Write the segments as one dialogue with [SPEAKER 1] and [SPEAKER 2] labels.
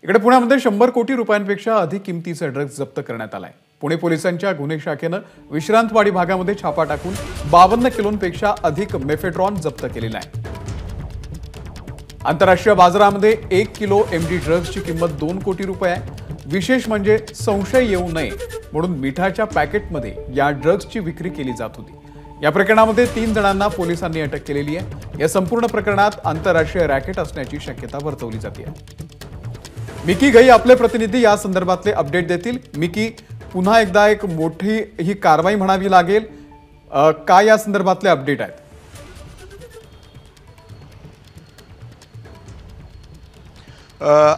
[SPEAKER 1] इकडे पुण्यामध्ये 100 कोटी रुपयांपेक्षा अधिक किमतीचा ड्रग्ज जप्त करण्यात आलाय। पुणे पोलिसांच्या गुन्हे शाखेनं विश्रांतवाडी भागामध्ये छापा टाकून 52 किलोंपेक्षा अधिक मेफेड्रॉन जप्त केलेला आहे। आंतरराष्ट्रीय बाजारामध्ये 1 किलो एमडी ड्रग्जची किंमत 2 कोटी रुपये आहे। विशेष म्हणजे संशय येऊ नये म्हणून मिठाच्या पॅकेटमध्ये या ड्रग्जची विक्री केली जात होती। या प्रकरणामध्ये 3 जणांना पोलिसांनी अटक केलेली आहे। या संपूर्ण प्रकरणात आंतरराष्ट्रीय रॅकेट असण्याची शक्यता वर्तवली जाते। मिकी घई आपले प्रतिनिधी या संदर्भातले अपडेट देतील। मिकी, पुन्हा एकदा एक मोठी ही कारवाई म्हणावी लागेल, काय या संदर्भातले अपडेट आहेत?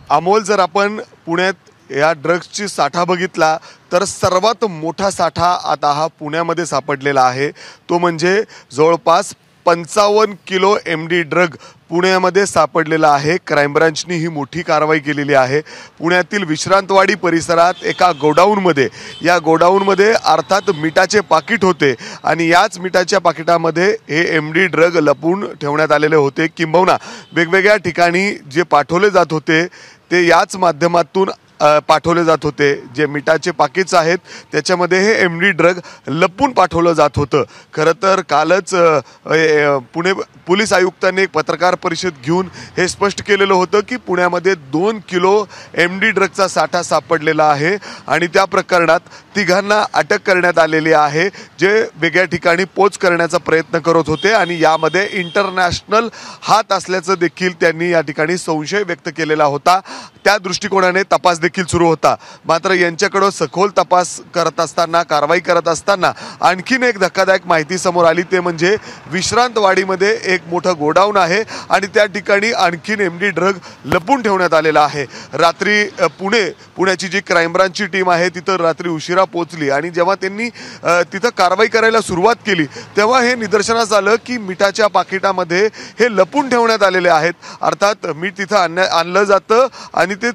[SPEAKER 2] अमोल, जर आपण पुण्यात या ड्रग्सची साठा बघितला तर सर्वात मोठा साठा आता हा पुण्यामध्ये सापडलेला आहे। तो म्हणजे जवळपास 55 किलो एमडी ड्रग पुण्यामध्ये सापडलेला आहे। क्राईम ब्रांचनी ही मोठी कारवाई केलेली आहे। पुण्यातील विश्रांतवाडी परिसरात एका गोडाऊनमध्ये, या गोडाऊनमध्ये अर्थात मिठाचे पाकिट होते आणि याच मिठाच्या पाकिटामध्ये हे एमडी ड्रग लपवून ठेवण्यात आलेले होते। किंबहुना वेगवेगळ्या ठिकाणी जे पाठवले जात होते ते याच माध्यमातून पाठवले जात होते। जे मिठाचे पाकिट्स आहेत त्याच्यामध्ये हे एमडी ड्रग लपवून पाठवलं जात होतं। खरं तर कालच पुणे पोलीस आयुक्तांनी एक पत्रकार परिषद घेऊन हे स्पष्ट केलेलं होतं की पुण्यामध्ये 2 किलो एमडी ड्रगचा साठा सापडलेला आहे आणि त्या प्रकरणात तिघांना अटक करण्यात आलेली आहे, जे वेगळ्या ठिकाणी पोच करण्याचा प्रयत्न करत होते आणि यामध्ये इंटरनॅशनल हात असल्याचं देखील त्यांनी या ठिकाणी संशय व्यक्त केलेला होता। त्या दृष्टिकोनाने तपास देखील सुरू होता। मात्र यांच्याकडे सखोल तपास करत असताना, कारवाई करत असताना आणखीन एक धक्कादायक माहिती समोर आली। ते म्हणजे विश्रांतवाडीमध्ये एक मोठं गोडाऊन आहे आणि त्या ठिकाणी आणखीन एमडी ड्रग लपवून ठेवण्यात आलेला आहे। रात्री पुण्याची जी क्राईम ब्रांचची टीम आहे तिथं रात्री उशिरा पोहोचली आणि जेव्हा त्यांनी तिथं कारवाई करायला सुरुवात केली तेव्हा हे निदर्शनास आलं की मिठाच्या पाकिटामध्ये हे लपवून ठेवण्यात आलेले आहेत। अर्थात मीठ तिथं आणलं जातं आणि ते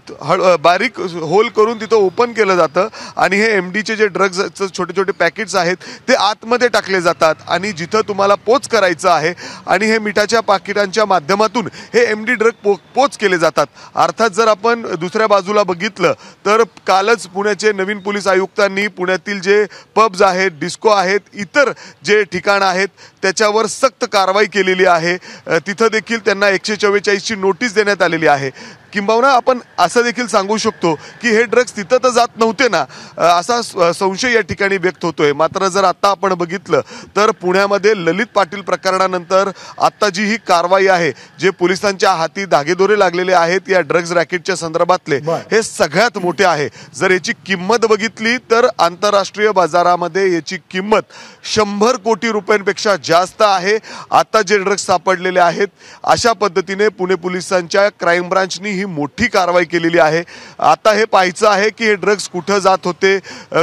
[SPEAKER 2] बारीक होल करून तिथं ओपन केलं जातं आणि हे एमडीचे जे ड्रग्सचे छोटे छोटे पॅकेट्स आहेत ते आतमध्ये टाकले जातात आणि जिथं तुम्हाला पोच करायचं आहे आणि हे मिठाच्या पाकिटांच्या माध्यमातून हे एमडी ड्रग पोच केले जातात। अर्थात जर आपण दुसऱ्या बाजूला बघितलं तर कालच पुण्याचे नवीन पोलीस आयुक्तांनी पुण्यातील जे पब्स आहेत, डिस्को आहेत, इतर जे ठिकाणं आहेत त्याच्यावर सक्त कारवाई केलेली आहे। तिथं देखील त्यांना 144 ची नोटीस देण्यात आलेली आहे। किंबहुना आपण असं देखील सांगू शकतो की हे ड्रग्स तिथं तर जात नव्हते ना, असा संशय या ठिकाणी व्यक्त होतोय। मात्र जर आता आपण बघितलं तर पुण्यामध्ये ललित पाटील प्रकरणानंतर आता जी ही कारवाई आहे, जे पोलिसांच्या हाती धागेदोरे लागलेले आहेत या ड्रग्ज रॅकेटच्या संदर्भातले, हे सगळ्यात मोठे आहे। जर याची किंमत बघितली तर आंतरराष्ट्रीय बाजारामध्ये याची किंमत 100 कोटी रुपयांपेक्षा जास्त आहे। आता जे ड्रग्स सापडलेले आहेत अशा पद्धतीने पुणे पोलिसांच्या क्राईम ब्रांचनी ही मोठी कारवाई केलेली आहे। आता हे पाहायचं आहे की हे ड्रग्स कुठं जात होते,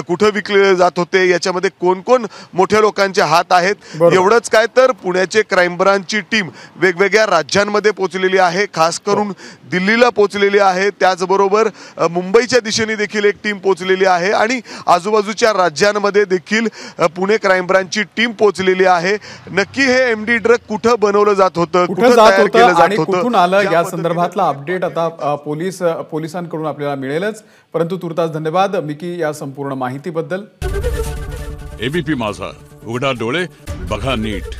[SPEAKER 2] कुठं विकले जात होते, याच्यामध्ये कोण कोण मोठ्या लोकांचे हात आहेत। एवढंच काय तर पुण्याचे क्राईम ब्रांचची टीम वेगवेगळ्या राज्यांमध्ये पोहोचलेली आहे, खास करून दिल्लीला पोहोचलेली आहे। त्याचबरोबर मुंबईच्या दिशेने देखील एक टीम पोहोचलेली आहे आणि आजूबाजूच्या राज्यांमध्ये देखील पुणे क्राईम ब्रांचची टीम पोहोचलेली आहे। नक्की हे एमडी ड्रग कुठं बनवलं जात होतं, कुठं तयार केलं जात होतं,
[SPEAKER 1] कुठून आलं, या संदर्भातला अपडेट आता पोलिसांकडून आपल्याला मिळेलच। परंतु तुर्तास धन्यवाद मिकी या संपूर्ण माहितीबद्दल।
[SPEAKER 3] एबीपी माझा, उघडा डोळे बघा नीट।